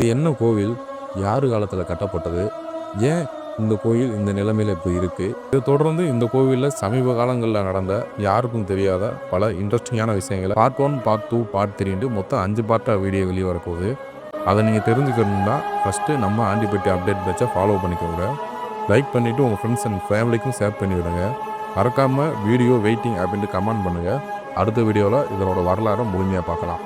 இது என்ன கோவில், யார் காலத்தில் கட்டப்பட்டது, ஏன் இந்த கோயில் இந்த நிலைமையில் இப்போ இருக்குது, இதை தொடர்ந்து இந்த கோவிலில் சமீப காலங்களில் நடந்த யாருக்கும் தெரியாத பல இன்ட்ரெஸ்டிங்கான விஷயங்களை பார்ட் 1, பார்ட் 2, பார்ட் 3 மொத்தம் 5 பார்ட்டாக வீடியோ வெளியே வரப்போகுது. அதை நீங்கள் தெரிஞ்சுக்கணும்னா ஃபஸ்ட்டு நம்ம ஆண்டிப்பட்டி அப்டேட் பேட்சை ஃபாலோ பண்ணிக்கோங்க. லைக் பண்ணிவிட்டு உங்கள் ஃப்ரெண்ட்ஸ் அண்ட் ஃபேமிலிக்கும் ஷேர் பண்ணி விடுங்க. மறக்காமல் வீடியோ வெயிட்டிங் அப்படின்ட்டு கமெண்ட் பண்ணுங்கள். அடுத்த வீடியோவில் இதனோட வரலாறை முழுமையாக பார்க்கலாம்.